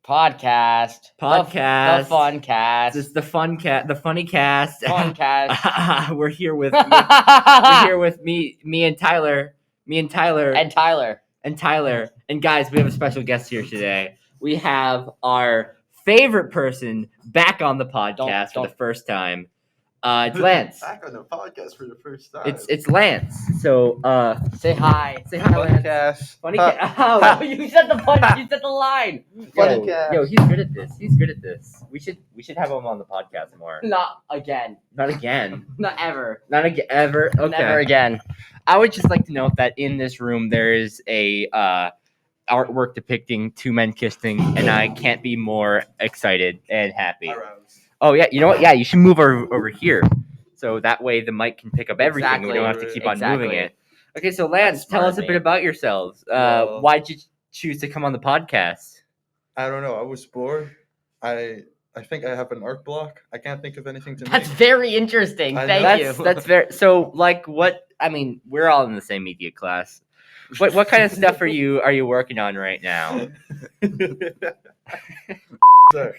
Podcast. Podcast. The Funcast. This is the Funnycast. Funcast. We're here with me and Tyler. and Tyler. And guys, we have a special guest here today. We have our favorite person back on the podcast for the first time. It's Lannce. Back on the podcast for the first time. It's Lannce. So Say hi. say hi, Lannce. Funnycast. Funnycast. Oh, you said the fun. You said the line. Yo, he's good at this. We should have him on the podcast more. Not again. Not again. Not ever. Not again. Ever. Okay. Never again. I would just like to note that in this room there is a artwork depicting two men kissing, and I can't be more excited and happy. Oh yeah, you know what? Yeah, you should move over here, so that way the mic can pick up everything. Exactly. We don't have to keep on moving it. Okay, so Lannce, tell us a bit about yourselves. Why did you choose to come on the podcast? I don't know. I was bored. I think I have an art block. I can't think of anything to That's name. very interesting. I Thank know. you. That's very so. Like, what? I mean, we're all in the same media class. What kind of stuff are you working on right now? Sir.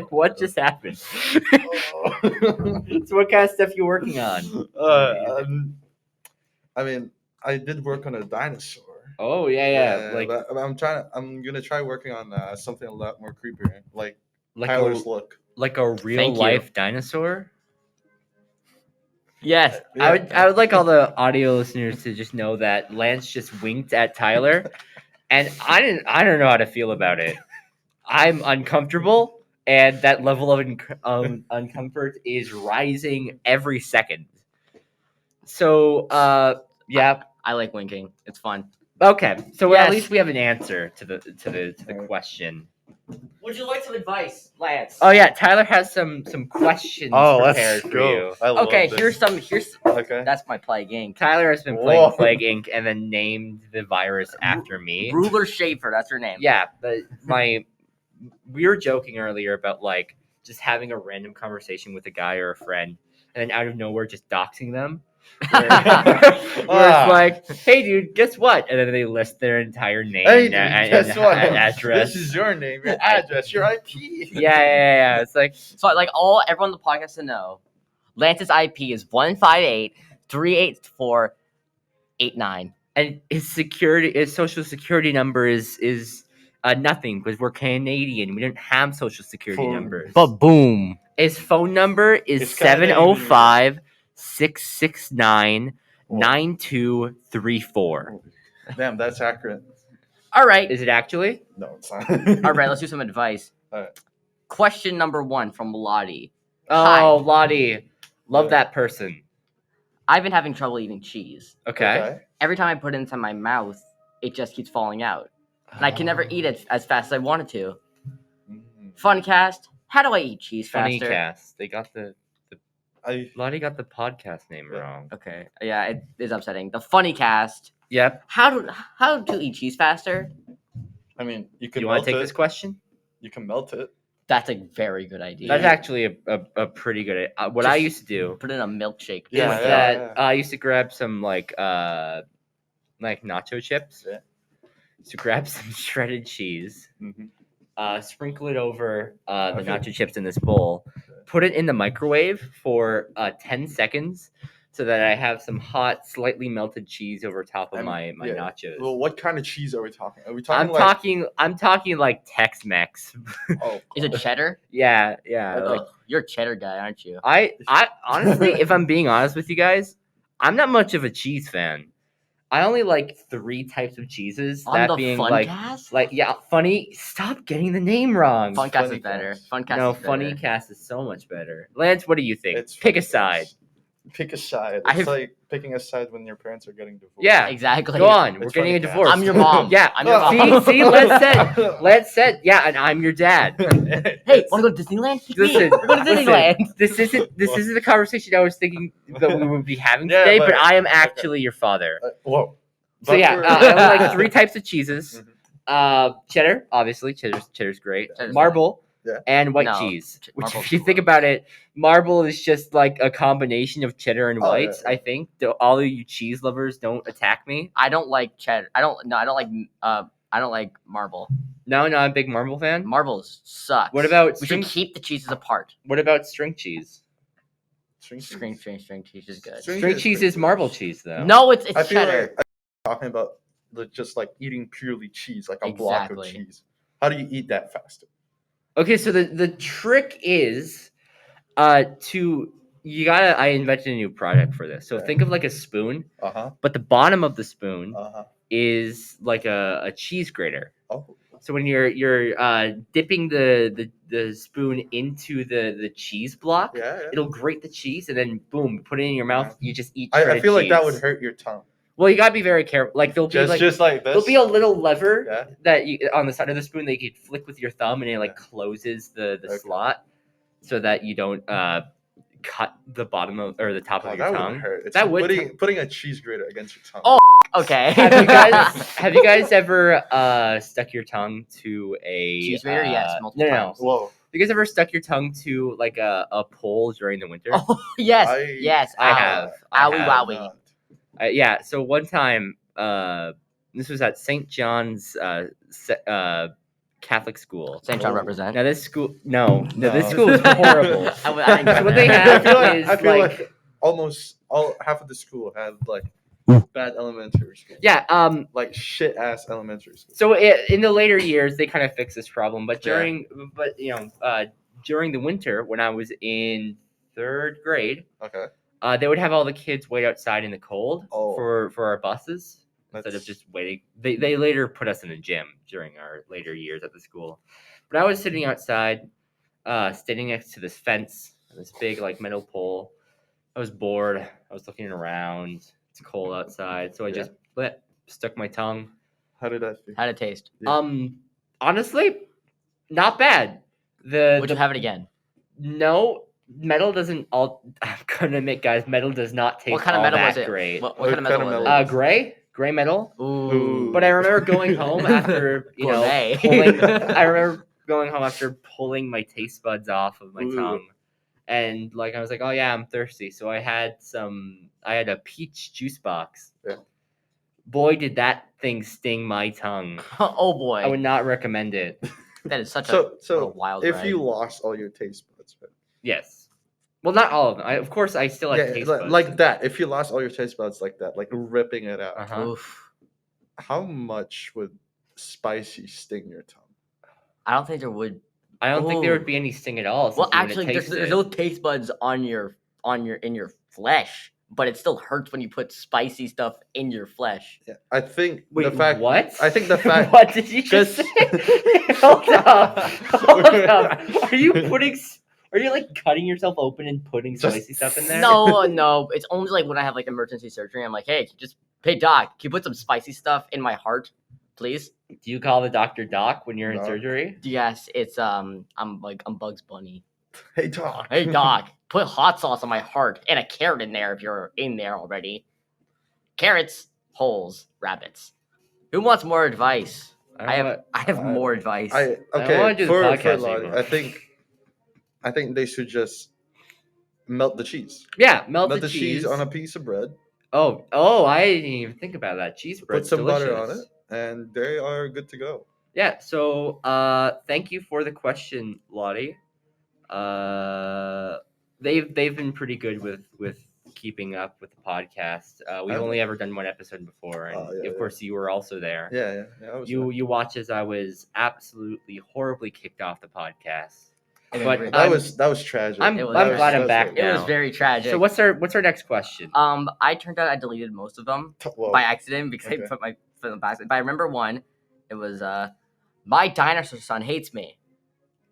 What just happened? So what kind of stuff you working on? I mean, I did work on a dinosaur. Oh yeah. Like but I'm gonna try working on something a lot more creepier, like a Tyler's look. real Thank you. life dinosaur. Yes. Yeah. I would like all the audio listeners to just know that Lannce just winked at Tyler, and I don't know how to feel about it. I'm uncomfortable, and that level of uncomfort is rising every second. So yeah. I like winking. It's fun. Okay, so Yes. at least we have an answer to the question. Would you like some advice, Lance? Oh yeah, Tyler has some questions prepared for you. I love Okay, this. here's Okay. that's my Plague Inc. Tyler has been playing Plague Inc. and then named the virus after me. Ruler Schaefer, that's her name. Yeah, but we were joking earlier about like just having a random conversation with a guy or a friend, and then out of nowhere just doxing them. Where it's like, hey dude, guess what? And then they list their entire name Hey, and, dude, and guess what? address. This is your name, your address, your IP. Yeah. It's like, So like everyone on the podcast to know, Lance's IP is 158-384-89. and his social security number is nothing because we're Canadian. We don't have social security Phone. numbers. But boom. His phone number is It's Canadian. 705-669-9234. Damn, that's accurate. All right. Is it actually? No, it's not. All right, let's do some advice. All right. Question number 1 from Lottie. Oh, Hi. Lottie. Love Yeah. that person. I've been having trouble eating cheese. Okay. Every time I put it into my mouth, it just keeps falling out. And I can never eat it as fast as I wanted to. Mhm. Funcast, how do I eat cheese faster? Funnycast. They got Lottie got the podcast name Yeah. wrong. Okay, yeah, it is upsetting. The Funnycast, Yep. how to eat cheese faster? I mean, you Do can you melt want to take it. this question? You can melt it. That's a very good idea. That's actually a pretty good. What I Just used to do Put it in a milkshake. Yeah, is yeah, that yeah. I used to grab some like nacho chips. Yeah. To grab some shredded cheese, Mhm. sprinkle it over the Okay. nacho chips in this bowl, put it in the microwave for 10 seconds so that I have some hot, slightly melted cheese over top of And- my yeah. nachos. Well, what kind of cheese are we talking? Are we talking I'm talking like Tex-Mex. Oh, Is it cheddar? yeah. Ugh, Like you're a cheddar guy, aren't you? I honestly, if I'm being honest with you guys, I'm not much of a cheese fan. I only like 3 types of cheeses. On that the being Funcast? funny. Stop getting the name wrong. Funcast is better. Funcast No, is better. Funnycast is so much better. Lance, what do you think? It's Pick a Funnycast. side. Pick a side. I It's have- like picking a side when your parents are getting divorced. Yeah. Exactly. Go on. We're It's getting a Funnycast. divorce. I'm your mom. Yeah. I'm your mom. See, Lance said, yeah, and I'm your dad. Hey, want to go to Disneyland? Listen, We're going to Disneyland. This isn't the conversation I was thinking that we would be having Yeah, today, but but- I am actually your father. Whoa. So But yeah, we're- I only like 3 types of cheeses. Mhm. Cheddar, obviously, cheddar's great. Cheddar's Marble, Yeah. and white No, cheese. Which, Marble's if you think gross. about it, marble is just like a combination of cheddar and Oh, yeah, whites. yeah. I think. All of you cheese lovers don't attack me. I don't like cheddar. I don't like marble. No, not a big marble fan. Marbles sucks. What about we string? should keep the cheeses apart. What about string cheese? String cheese. String cheese is good. String cheese is marble cheese, though. No, it's I feel cheddar. like I'm talking about just like eating purely cheese, like a block of Exactly. cheese. How do you eat that faster? Okay, so the trick is I invented a new product for this. So Yeah. think of like a spoon, Uh-huh. but the bottom of the spoon Uh-huh. is like a cheese grater. Oh. So when you're dipping the spoon into the cheese block, Yeah, yeah. it'll grate the cheese, and then boom, put it in your mouth. You just eat. I shredded feel like that cheese. would hurt your tongue. Well, you gotta be very careful. Like there'll be like Just like this. there'll be a little lever Yeah. that you on the side of the spoon that you can flick with your thumb, and it like Yeah. closes the Okay. slot so that you don't cut the bottom of or the top Oh, of your that tongue. would hurt. It's That like would putting a cheese grater against your tongue. Oh. Okay. Have you guys ever stuck your tongue to a Cheese grater? Yes, multiple no. times. Whoa. Have you guys ever stuck your tongue to like a pole during the winter? Oh yes, I- yes. I ow. have. Owie have. wowie. Not. Yeah. So one time, this was at St. John's Catholic school. St. John Oh. represent. Now this school, no, No. this school is horrible. I didn't So what they get have that. is I feel like- like almost half of the school had like bad elementary school. Yeah. Like shit ass elementary school. So in the later years, they kind of fixed this problem, but Yeah. during the winter when I was in 3rd grade, Okay. they would have all the kids wait outside in the cold Oh. for our buses instead of That's- just waiting. They later put us in a gym during our later years at the school, but I was sitting outside, standing next to this fence, this big like metal pole. I was bored. I was looking around. It's cold outside, so I Yeah. just stuck my tongue. How did that feel? How'd it taste? Yeah. Honestly, not bad. Would you have it again? No, metal doesn't all. I'm gonna admit, guys, metal does not taste What kind of all metal that was it? great. What kind of metal was metal? it? Gray metal. Ooh. But I remember going home after Gourmet. I remember going home after pulling my taste buds off of my Ooh. tongue, and like I was like, oh yeah, I'm thirsty, so I had a peach juice box. Yeah. Boy, did that thing sting my tongue. Oh boy. I would not recommend it. That is such So a wild if ride. you lost all your taste buds, right? Yes. Well, not all of them. Of course, I still have Yeah, taste like, buds. like that. If you lost all your taste buds like that, like ripping it out, Uh-huh. Oof. how much would spicy sting your tongue? I don't think there would. I don't think there Ooh. would be any sting at all. Well, since you wouldn't actually, taste there's it. no taste buds in your flesh, but it still hurts when you put spicy stuff in your flesh. Yeah, I think Wait, the fact. what? I think the fact. What did you just say? Hold up. Hold up. Are you like cutting yourself open and putting Just- spicy stuff in there? No, it's only like when I have like emergency surgery. I'm like, hey, doc, can you put some spicy stuff in my heart, please? Do you call the doctor Doc when you're in No. surgery? Yes, it's I'm Bugs Bunny. Hey, doc. Hey doc, put hot sauce on my heart and a carrot in there if you're in there already. Carrots, holes, rabbits. Who wants more advice? I have more advice. I wanna okay do the for podcast Lottie, anymore. I think they should just melt the cheese. Yeah, melt Melt the cheese on a piece of bread. Oh, I didn't even think about that. Cheese bread's Put some butter on delicious. it, and they are good to go. Yeah, so thank you for the question, Lottie. They've been pretty good with keeping up with the podcast. We've I've- only ever done one episode before, and Oh, yeah, of yeah. course you were also there. Yeah. I was You watched as I was absolutely horribly kicked off the podcast. It but was- that was tragic. I'm It was- glad I'm that's back what- it was now. very tragic. So what's our next question? I turned out I deleted most of them Whoa. by accident because Okay. I put my foot in the basket. But I remember one. It was my dinosaur son hates me.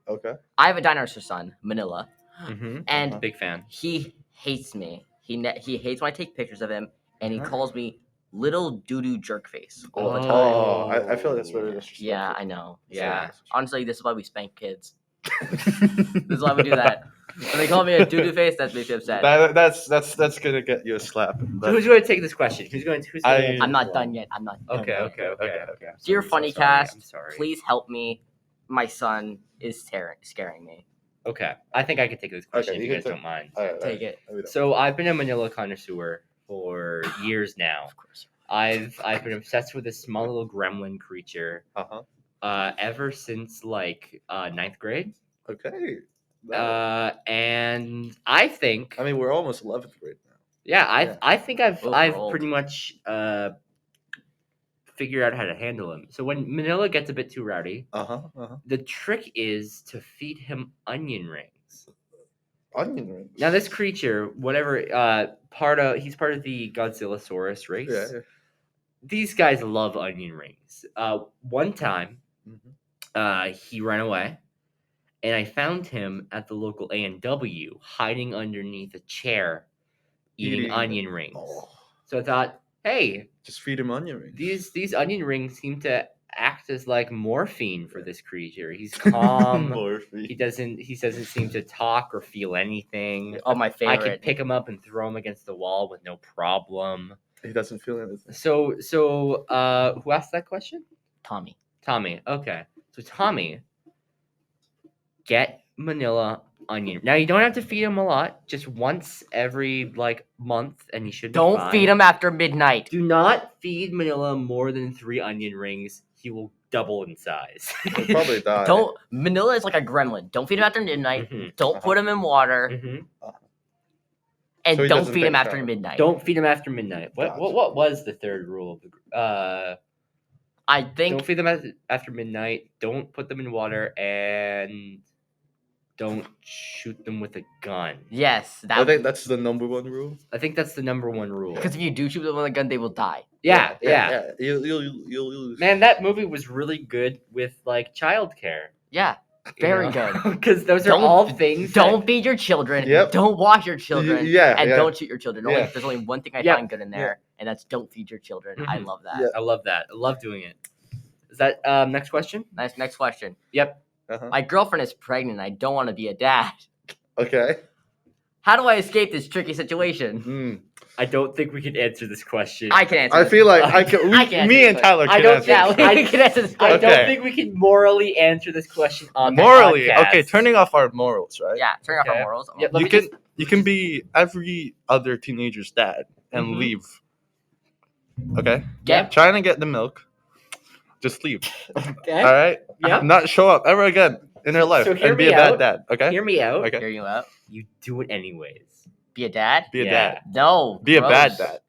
Okay. I have a dinosaur son, Manila, Mm-hmm. and Big fan. he hates me. He hates when I take pictures of him, and he Uh-huh. calls me little doo-doo jerkface all the time. Oh, I feel that's very disrespectful. Yeah, I know. Yeah. Yeah. Honestly, this is why we spank kids. This is why we do that. When they call me a doo-doo face, that makes me upset. That's gonna get you a slap. So But who's going to take this question? Who's going to I'm not done yet. I'm not done Okay, yet. okay. Dear I'm so sorry, Funnycast, I'm sorry. please help me. my son is scaring me. Okay, I think I could take this question Okay, if you you can guys don't mind. All right, Take it. So I've been a Manila connoisseur for years now. Of course. I've been obsessed with this small little gremlin creature ever since like 9th grade. Okay. And I think I mean, we're almost 11th grade now. yeah, I think I've Well, we're old. pretty much figured out how to handle him. So when Manila gets a bit too rowdy, the trick is to feed him onion rings. Onion rings. Now this creature, whatever he's part of the Godzillasaurus race. Yeah. These guys love onion rings. One time, he ran away, and I found him at the local A&W hiding underneath a chair, eating onion rings. Oh. So I thought, hey, Just feed him onion rings. these onion rings seem to act as like morphine for this creature. He's calm. Morphine. He doesn't seem to talk or feel anything. Oh, my I favorite. could pick him up and throw him against the wall with no problem. He doesn't feel anything. So who asked that question? Tommy. Tommy. Okay. So Tommy, get Manila onion. Now you don't have to feed him a lot. Just once every like month, and he should. Don't be fine. feed him after midnight. Do not feed Manila more than 3 onion rings. He will double in size. He'll probably die. Manila is like a gremlin. Don't feed him after midnight. Mhm. Don't put him in water. And So he don't doesn't feed him take after shower. midnight. Don't feed him after midnight. Gotcha. What was the third rule of the I think don't feed them after midnight. Don't put them in water, and don't shoot them with a gun. yes, I think that's the number one rule. I think that's the number one rule. because if you do shoot them with a gun, they will die. Yeah. You'll lose. Man, that movie was really good with like childcare. Yeah, very good. Because those are Don't- all things. Don't feed your children. Yep. Don't wash your children. Yeah, and yeah. don't shoot your children. Yeah. There's only one thing I Yep. find good in there, and that's don't feed your children. I Mhm. love that. Yeah. I love that. I love doing it. Is that next question? Next question. Yep. My girlfriend is pregnant. I don't want to be a dad. Okay. How do I escape this tricky situation? I don't think we can answer this question. I can answer. I this. feel like I can. I can Me answer and this Tyler I can don't- answer. Yeah, this. we can answer this I question. don't Okay. think we can morally answer this question on the Morally, podcast. okay. Turning off our morals, right? Yeah, turn off Okay. our morals. Yeah, let You me can just- you can be every other teenager's dad and Mhm. leave. Okay. Get Trying to get the milk. Just leave. Okay. All right. Yep. Not show up ever again in her life So hear and be me a bad out. dad. Okay. Hear me out. Okay. hear you out. You do it anyways. Be a dad? Be a Yeah. dad. No. Be a bad gross. dad.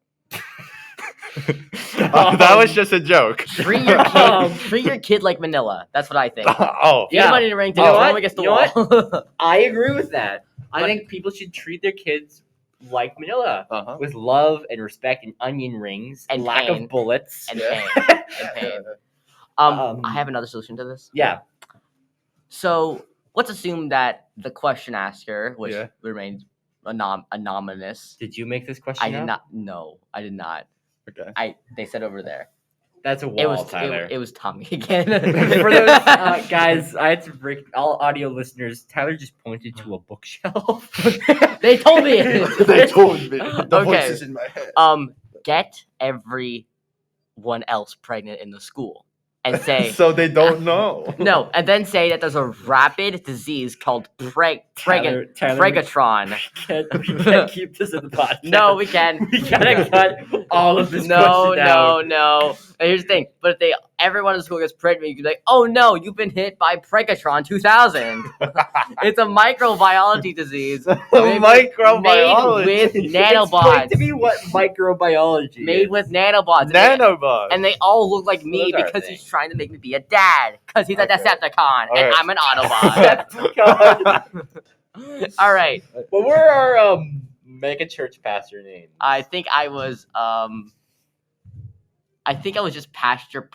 That was just a joke. Treat your kid. Treat your kid like Manila. That's what I think. Oh. Feed him onion ring to You know throw him what? against the You know wall. I agree with that. I But- think people should treat their kids like Manila, Uh-huh. with love and respect and onion rings And lack pain. of bullets. And Yeah. pain. And pain. Um, I have another solution to this. Yeah. So let's assume that the question asker, which Yeah. remains anonymous. Did you make this I question did up? not. No, I did not. Okay. They said over there. That's a wall, It was Tyler. It was Tommy again. For those guys, I had to break all audio listeners. Tyler just pointed to a bookshelf. They told me. They told me. The Okay. voices in my head. Get everyone else pregnant in the school and say So they don't know. no, and then say that there's a rapid disease called Tyler, Pregatron. we can't keep this in the podcast. No, we can. We gotta cut all of this No, question out. no. And here's the thing. But if everyone in the school gets pregnant, you can be like, oh no, you've been hit by Pregatron 2000. It's a microbiology disease Microbiology. made with Explain nanobots. to me what microbiology Made is. with nanobots. Nanobots. And they all look like me Those are because things. he's trying to make me be a dad. Because he's a Okay. Decepticon and Alright. I'm an Autobot. All right. What were our mega church pastor names? I think I was just Pasture.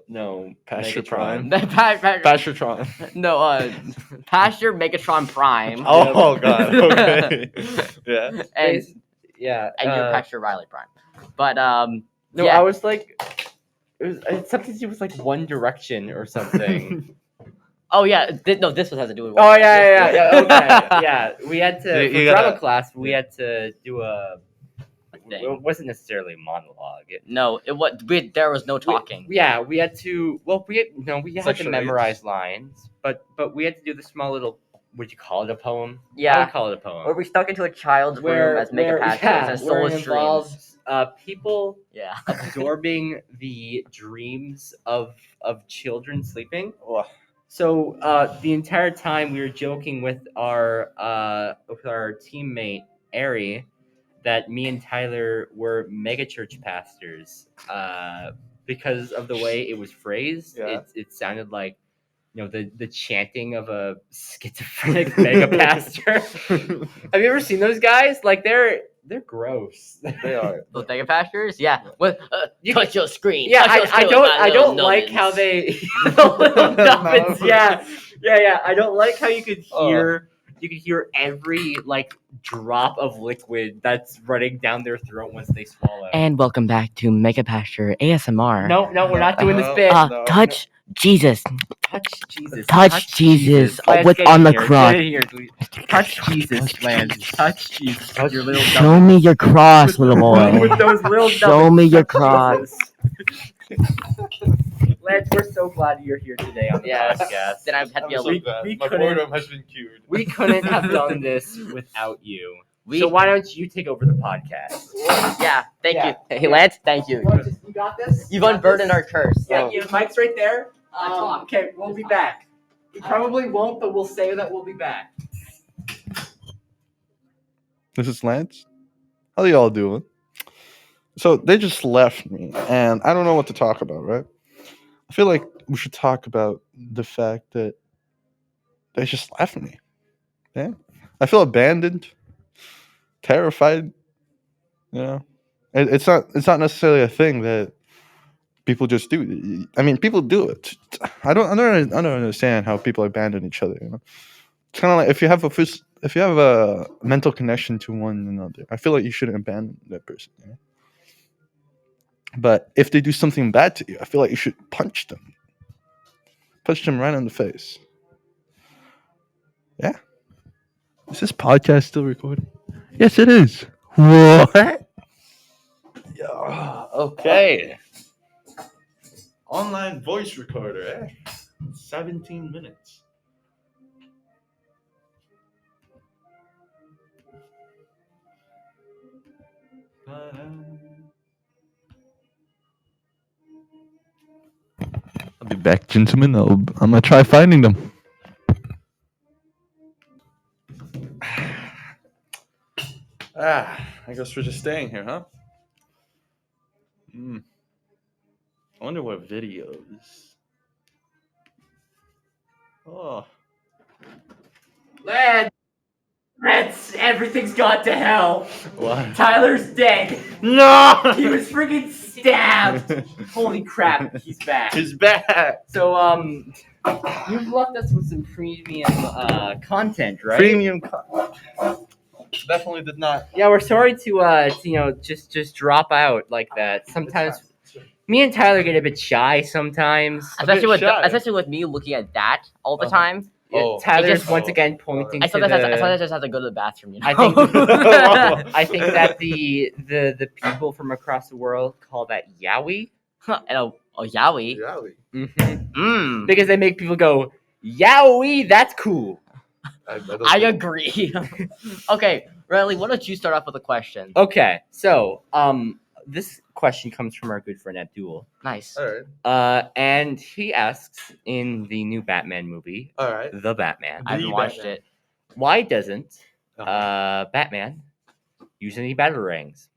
No, Pasture Megatron. Prime. Pasture. Pastatron. No, Pasture Megatron Prime. Oh god. Okay. Yeah. and Yeah, you're Pasture Riley Prime. But no, yeah. I was like, it's something to do with like One Direction or something. Oh yeah, this one has to do with. Oh yeah, okay, yeah. We had to You for gotta- drama class. We had to do a thing. It wasn't necessarily a monologue. No, there was no talking. We had to. Well, we had like to charades. memorize lines, but we had to do the small little. Would you call it a poem? Yeah. I would call it a poem. Or we stuck into a child's room as mega pastors and where soul it streams. involves people Yeah. absorbing the dreams of children sleeping. Ugh. So the entire time we were joking with our teammate Ari that me and Tyler were megachurch pastors because of the way it was phrased. Yeah. It sounded like the chanting of a schizophrenic mega pastor. Have you ever seen those guys? Like they're gross. They are. Those mega pastors? Yeah. With touch your screen. Yeah, touch your I screen with my don't little like how nubbins. they little nubbins. Yeah. I don't like how you could hear every like drop of liquid that's running down their throat once they swallow. And welcome back to Mega Pastor ASMR. No, we're not doing this bit. Touch Jesus. Touch Jesus. Touch Jesus Lance, with get on in the here. cross. Get in here, please. Touch Jesus, Lance. Touch Jesus. With your little Show me your cross, little boy. With those little Show me your touch cross. Jesus. Lance, we're so glad you're here today on the podcast. Then I've had to be I'm so alone. glad. we My couldn't- boredom has been cured. We couldn't have done this without you. So why don't you take over the podcast? Yeah, thank Yeah. you. Hey, Lance, thank you. You got this? You've unburdened our curse. Yeah, your mic's right there. talk. Okay, we'll be back. We probably won't, but we'll say that we'll be back. This is Lance. How y'all doing? So they just left me, and I don't know what to talk about, right? I feel like we should talk about the fact that they just left me. Yeah, I feel abandoned, terrified. You know, it's not necessarily a thing that people just do. I mean, people do it. I don't understand how people abandon each other. You know, it's kind of like if you have a mental connection to one another, I feel like you shouldn't abandon that person. You know? But if they do something bad to you, I feel like you should punch them. Punch them right in the face. Yeah. Is this podcast still recording? Yes, it is. What? Yeah. Okay. Online voice recorder, 17 minutes. I'll be back, gentlemen. I'm gonna try finding them. I guess we're just staying here, huh? I wonder what videos. Oh. Lance, everything's gone to hell. What? Tyler's dead. No! He was freaking stabbed. Holy crap, he's back. He's back. So, you've left us with some premium content, right? Premium. Definitely did not. Yeah, we're sorry to just drop out like that. Sometimes me and Tyler get a bit shy sometimes. Especially with me looking at that all the time. Oh. Tyler's just- once again pointing I to sometimes just have to go to the bathroom. You know? I think I think that the people from across the world call that yaoi. and yaoi. Mm-hmm. Because they make people go yaoi. That's cool. I agree. Okay, Riley, why don't you start off with a question? Okay, so this question comes from our good friend Abdul. Nice. All right. And he asks in the new Batman movie, All right. The Batman, I haven't watched it. why doesn't Batman use any battle rings?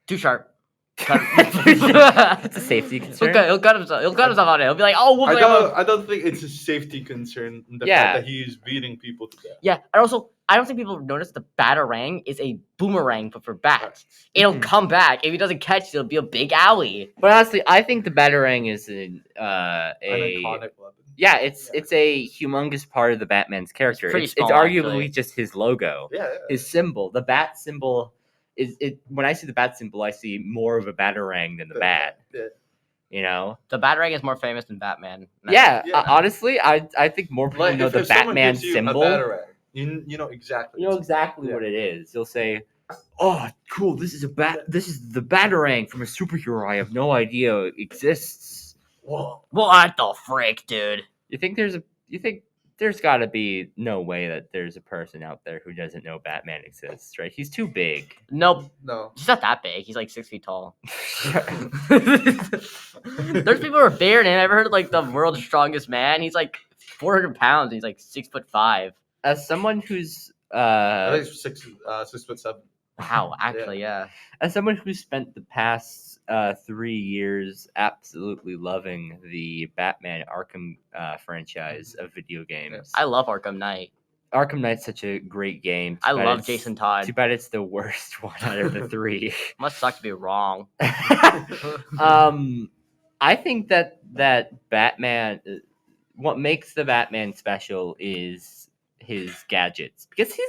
Too sharp. It's a safety concern. He'll cut himself on it. He'll be like, oh, whoop, I don't think it's a safety concern. The Yeah. fact that he's beating people to death. Yeah, and also, I don't think people notice the batarang is a boomerang, but for bats. It'll come back. If he doesn't catch it, it'll be a big owie. But honestly, I think the Batarang is An iconic weapon. yeah, it's a humongous part of the Batman's character. pretty It's small, arguably actually. just his logo, Yeah. his symbol. The bat symbol is it. When I see the bat symbol, I see more of a Batarang than the bat. Yeah. You know. The batarang is more famous than Batman. Yeah, Yeah. Honestly, I think more people Like, know the if someone Batman gives you a symbol. batarang, you know exactly. You know exactly Yeah. what it is. You'll say, oh, cool! This is the Batarang from a superhero I have no idea exists. Whoa. What the frick, dude? You think there's got to be no way that there's a person out there who doesn't know Batman exists, right? He's too big. Nope. No. He's not that big. He's like 6 feet tall. There's people who are bigger than him. Ever heard of like the world's strongest man? He's like 400 pounds. And he's like 6'5". As someone who's I think it's 6'7". Wow, actually, yeah. as someone who spent the past 3 years absolutely loving the Batman Arkham franchise of video games. I love Arkham Knight. Arkham Knight's such a great game. I love Jason Todd. Too bad it's the worst one out of the 3. Must suck to be wrong. I think that Batman, what makes the Batman special is his gadgets, because he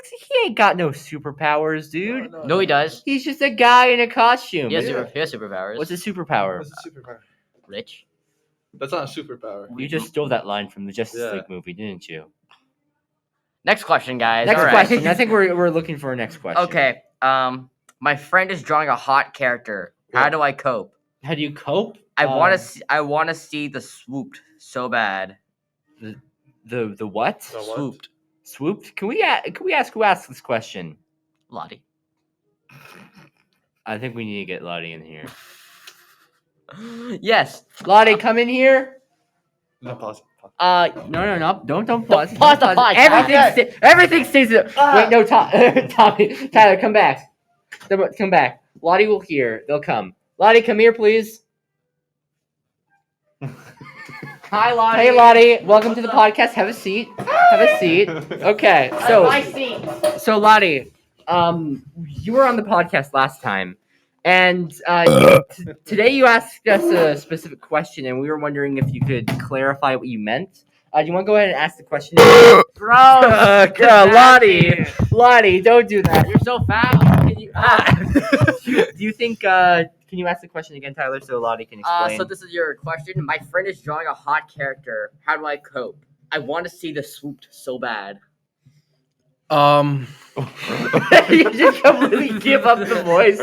ain't got no superpowers, dude. No, he does. He's just a guy in a costume. He has superpowers. What's his superpower? What's a superpower? Rich. That's not a superpower. You just stole that line from the Justice Yeah. League movie, didn't you? Next question, guys. Next All right. question. I think we're looking for a next question. Okay. My friend is drawing a hot character. How Yeah. do I cope? How do you cope? I want to see the swooped so bad. The what? The what? Swooped. Swooped? Can we ask who asked this question? Lottie. I think we need to get Lottie in here. Yes. Lottie, come in here. No, pause. No. Don't pause. Pause the podcast. Everything stays. Wait, no, Tommy, Tyler, come back. Come back. Lottie will hear. They'll come. Lottie, come here, please. Hi, Lottie. Hey, Lottie. Welcome to the podcast. Have a seat. Okay, My seat. so Lottie, you were on the podcast last time, and today you asked us a specific question, and we were wondering if you could clarify what you meant. Do you want to go ahead and ask the question? Gross. Lottie, don't do that. You're so fat. Can you? Do you think? Can you ask the question again, Tyler, so Lottie can explain? So this is your question. My friend is drawing a hot character. How do I cope? I want to see the swooped so bad. You just completely give up the voice.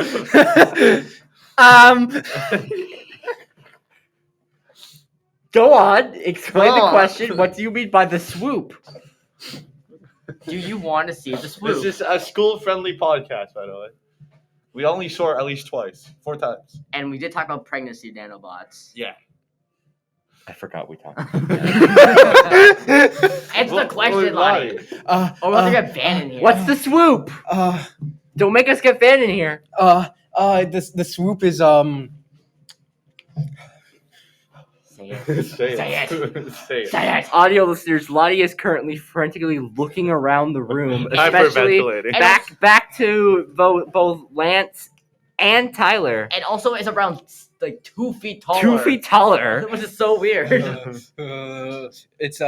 Go on. Explain Go the on. question. What do you mean by the swoop? Do you want to see the swoop? This is a school-friendly podcast, by the way. We only saw it at least 4 times. And we did talk about pregnancy nanobots. Yeah. I forgot we talked. Answer the question, Lottie. Or we'll have to get banned in here. What's the swoop? Don't make us get banned in here. The swoop is Say it. Say it. Say it. Say it. Say it. Audio listeners, Lottie is currently frantically looking around the room, especially Hyperventilating. back to both Lance and Tyler. And also is around like 2 feet taller. 2 feet taller. Which is so weird. it's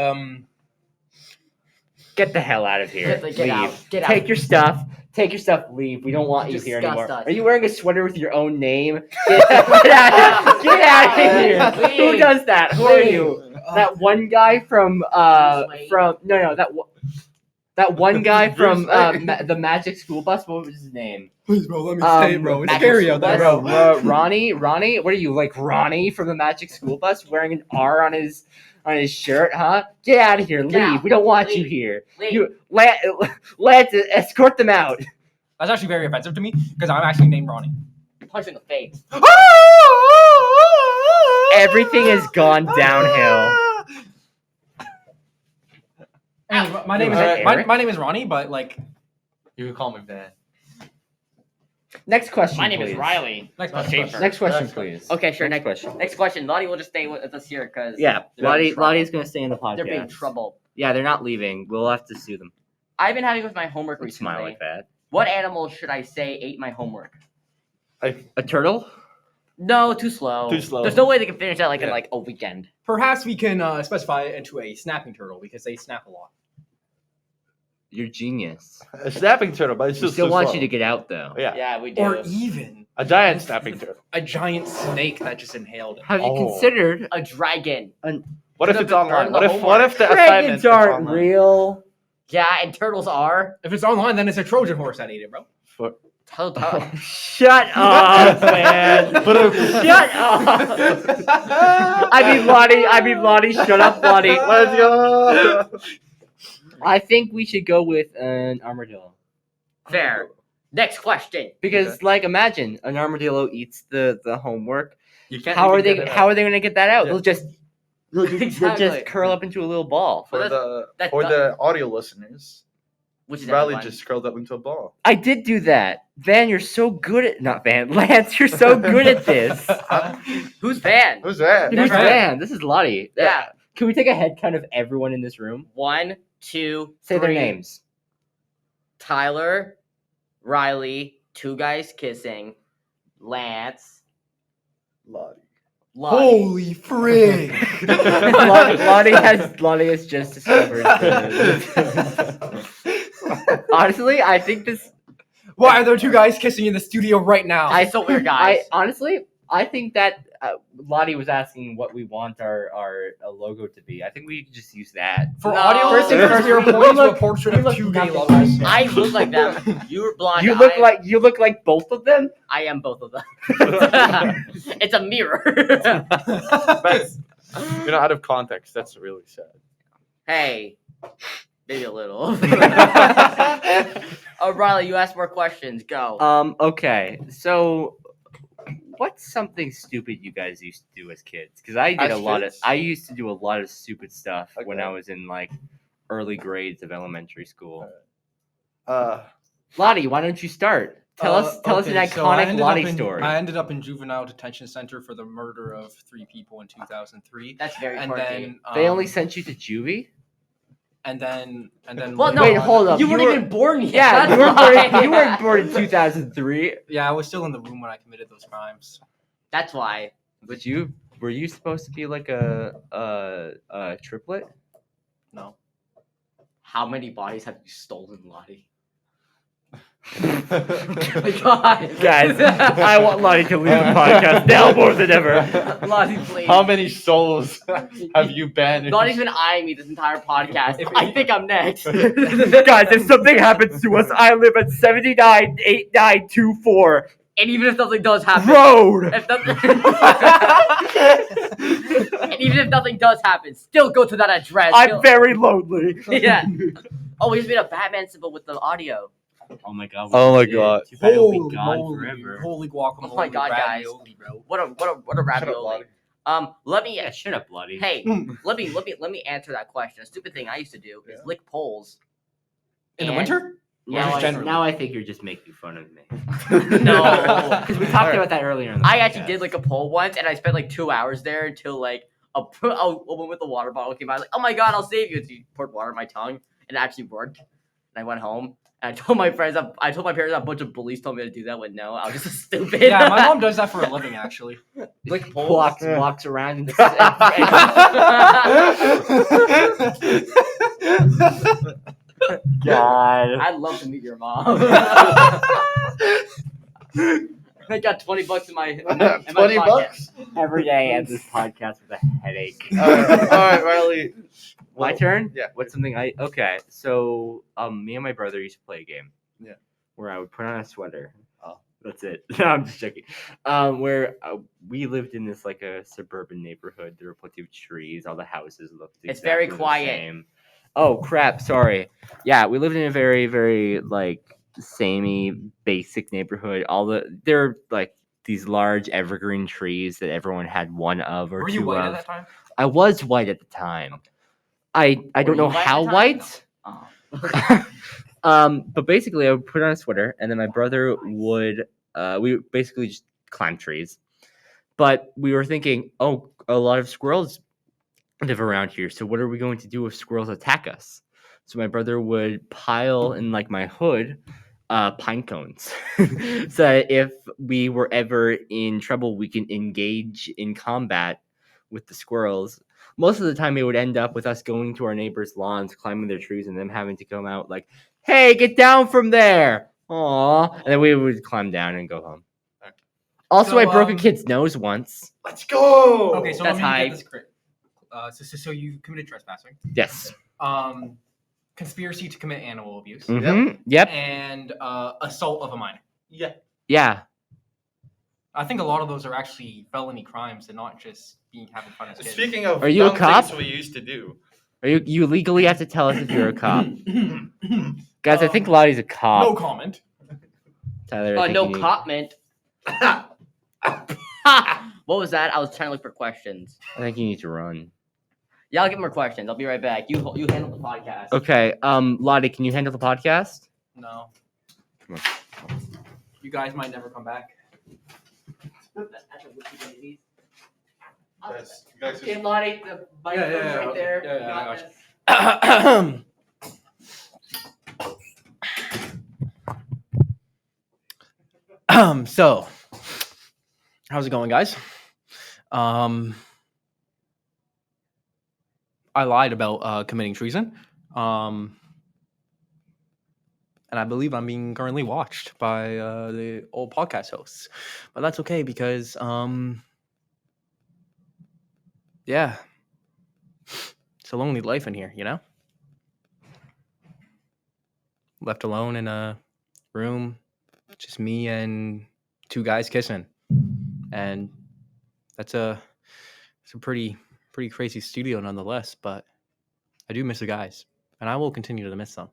Get the hell out of here. Get out. Leave. Get out. Take your stuff. Take your stuff. Leave. We don't want you here Disgust anymore. us. Are you wearing a sweater with your own name? Get out of here. Leave. Who does that? Who are you? That one guy from Bruce Wayne. that one guy from Bruce Wayne. the Magic School Bus. What was his name? Please, bro, let me stay, bro. It's Magic scary School out there, Bus. bro. Ronnie. What are you, like Ronnie from the Magic School Bus, wearing an R on his shirt? Huh? Get out of here. Leave. out. We don't want you Leave. here. Leave. You Lance, escort them out. That's actually very offensive to me because I'm actually named Ronnie. Punch in the face. Everything has gone downhill. Anyway, my name is Eric? my name is Ronnie, but like You can call me Van. Next question. My name is please. Riley. next Not question. Schaefer. Next question, Next please. Okay, sure. Next Next question. Next question. Lottie will just stay with us here because Yeah, they're in trouble. Lottie's gonna stay in the podcast. They're being in trouble. Yeah, they're not leaving. We'll have to sue them. I've been having with my homework Don't recently. smile like that. What animal should I say ate my homework? A turtle? No, too slow. Too slow. There's no way they can finish that like in Yeah. like a weekend. Perhaps we can specify it into a snapping turtle because they snap a lot. You're genius. A snapping turtle, but it's We just still too want slow. you to get out though. Yeah. Yeah, we do. Or even A giant snapping turtle. a giant snake that just inhaled it. Have you Oh. considered A dragon. What if Could've it's online? burned What the if the dragons assignments aren't online? real? Yeah, and turtles are. If it's online, then it's a Trojan horse that ate it, bro. Shut up, man. Shut up. I mean, Lottie. Shut up, Lottie. Let's go. I think we should go with an armadillo. Fair. Next question. Because, like, imagine an armadillo eats the homework. You can't How are even they? get it How out. are they going to get that out? Yeah. They'll just Exactly. curl up into a little ball. For But that's the audio listeners, Which is Riley everyone. just curled up into a ball. I did do that. Van, you're so good at not Van. Lance, you're so good at this. Who's Van? Who's that? Who's Never. Van? This is Lottie. Yeah. Can we take a head count of everyone in this room? 1, 2, Say 3. their names. Tyler, Riley, 2 guys kissing, Lance, Lottie. Lottie. Holy frig! Lottie has just discovered. Honestly, I think this. Why are there 2 guys kissing in the studio right now? It's so weird, guys. I think that Lottie was asking what we want our logo to be. I think we could just use that. For No. audio First things listeners, first, we are you pointing to a look- portrait you of look 2 gay nothing lovers. I look like them. You're blonde. You look like both of them. I am both of them. It's a mirror. That's, out of context. That's really sad. Hey, maybe a little. Oh, Riley, you asked more questions. Go. Okay. So, what's something stupid you guys used to do as kids? Because I did As a lot of. kids? I used to do a lot of stupid stuff when Okay. I was in like early grades of elementary school. Uh, Lottie, why don't you start? Tell us an Okay, so I iconic ended Lottie up in- story. I ended up in juvenile detention center for the murder of 3 people in 2003. That's very And quirky. then They only sent you to juvie? and then Well, no, Wait, hold up. You weren't were- even born yet. Yeah, That's you weren't, why. born, you weren't born in 2003. Yeah, I was still in the room when I committed those crimes. That's why. But were you supposed to be like a triplet? No. How many bodies have you stolen, Lottie? Oh my God. Guys, I want Lottie to leave the podcast now more than ever. Lottie, please. how many souls have you banished? Not even eyeing me this entire podcast. I think I'm next. Guys, if something happens to us, I live at 798924 And even if something does happen, Road. if nothing, and even if nothing does happen, still go to that address. I'm Still- very lonely. Yeah. Oh, we just made a Batman symbol with the audio. Oh my god. Oh my God. Too bad it'll be Holy gone moly, forever. holy guacamole! Oh my God, guys. ravioli, bro. What a ravioli. Let me. Yeah, shut up, Lottie. Hey, let me answer that question. A stupid thing I used to do is lick poles. In the And- winter? Now, Just I, generally. now I think you're just making fun of me. No. Because we talked about that earlier in the I actually podcast. did like a pole once, and I spent like 2 hours there until like a woman with a water bottle came by. Like, oh my God, I'll save you. And she poured water in my tongue, and it actually worked. And I went home. And I told my friends, I told my parents a bunch of bullies told me to do that. When no, I was just stupid. Yeah, my mom does that for a living, actually. lick poles. walks around and God. I'd love to meet your mom. I got $20 in my in my 20 pocket. bucks? Every day I end this podcast with a headache. All right, Riley. My turn? Yeah. What's something okay. So me and my brother used to play a game. Yeah. Where I would put on a sweater. Oh. That's it. No, I'm just joking. Where we lived in this like a suburban neighborhood. There were plenty of trees. All the houses looked It's very exactly the quiet. same. Oh crap, sorry. Yeah, we lived in a very, very like samey, basic neighborhood. There are like these large evergreen trees that everyone had one of or Were two you white of. at that time? I was white at the time. I Were don't you know white at how the time? white. Oh. But basically I would put on a sweater and then my brother would we would basically just climb trees. But we were thinking, oh, a lot of squirrels live around here. So what are we going to do if squirrels attack us? So my brother would pile in like my hood pine cones. So that if we were ever in trouble, we can engage in combat with the squirrels. Most of the time, it would end up with us going to our neighbors' lawns, climbing their trees, and them having to come out like, "Hey, get down from there!" Aww, and then we would climb down and go home. Also, So, I broke a kid's nose once. Let's go. Okay, so That's let me hype. get this correct. So you committed trespassing, Yes. conspiracy to commit animal abuse, Mhm. Yep. and assault of a minor. Yeah. Yeah. I think a lot of those are actually felony crimes and not just having fun as kids. Speaking of Are you a dumb cop? things we used to do. Are you legally have to tell us if you're a cop. Guys, I think Lottie's a cop. No comment. Tyler, I think No you need- comment. What was that? I was trying to look for questions. I think you need to run. Yeah, I'll get more questions. I'll be right back. You handle the podcast. Okay. Lottie, can you handle the podcast? No. Come on. You guys might never come back. Guys, you guys Okay, Lottie, the microphone's right there. Yeah, You I got got this. So, how's it going, guys? I lied about committing treason. And I believe I'm being currently watched by the old podcast hosts. But that's okay because yeah. It's a lonely life in here, you know? Left alone in a room, just me and two guys kissing. And it's a pretty crazy studio nonetheless, but I do miss the guys, and I will continue to miss them.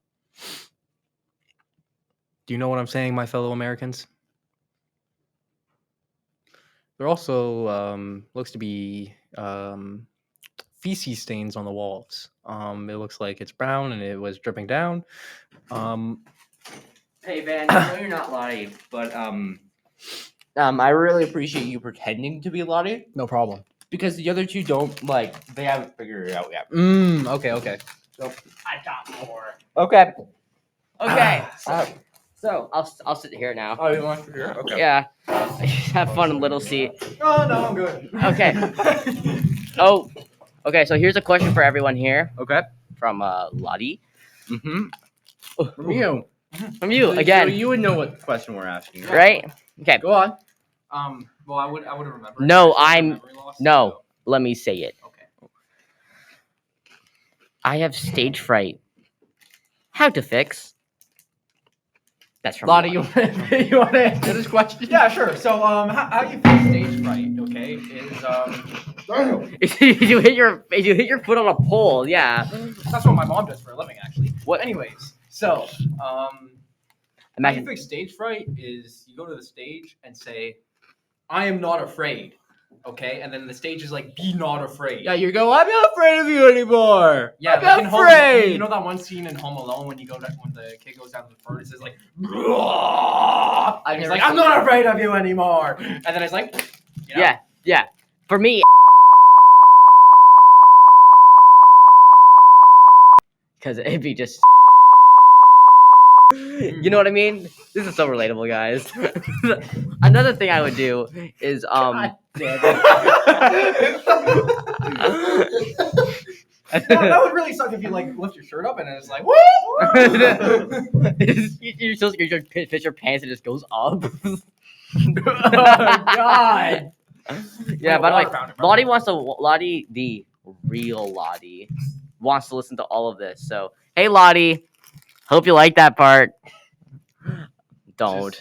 Do you know what I'm saying, my fellow Americans? There also looks to be feces stains on the walls. It looks like it's brown and it was dripping down. Hey Van, I know you're not Lottie, but I really appreciate you pretending to be Lottie No problem. because the other two don't they haven't figured it out yet. Okay. I got more. Okay. Okay. So I'll sit here now. Oh, you want to hear? Okay. Yeah. Have fun in Little C. Oh no, I'm good. Okay. Oh. Okay. So here's a question for everyone here Okay. from Lottie. Mm-hmm. From you. From you So again, you would know what question we're asking, right? Okay. Go on. Well, I would remember. No, I I'm- memory loss, No, so- let me say it. Okay. I have stage fright. How to fix? That's from Lottie, you want to answer this question? Yeah, sure. So, how you fix stage fright? Okay, is you hit your foot on a pole. Yeah. that's what my mom does for a living, actually. What? Anyways, so how you Imagine. fix stage fright is you go to the stage and say, "I am not afraid." Okay, and then the stage is like, "Be not afraid." Yeah, you go. I'm not afraid of you anymore. Yeah, I'm like in not Home, afraid. you know that one scene in Home Alone when when the kid goes down to the furnace, it's like, and he's never like, "I'm seen not that. afraid of you anymore," and then it's like, you know? Yeah. For me, because it'd be just. You know what I mean? This is so relatable, guys. Another thing I would do is That would really suck if you like lift your shirt up and it's like, woo! You're supposed to pitch your pants and it just goes up. God. Yeah, Wait, by the way, water fountain, bro. Lottie, the real Lottie, wants to listen to all of this. So, hey, Lottie, hope you like that part. Don't.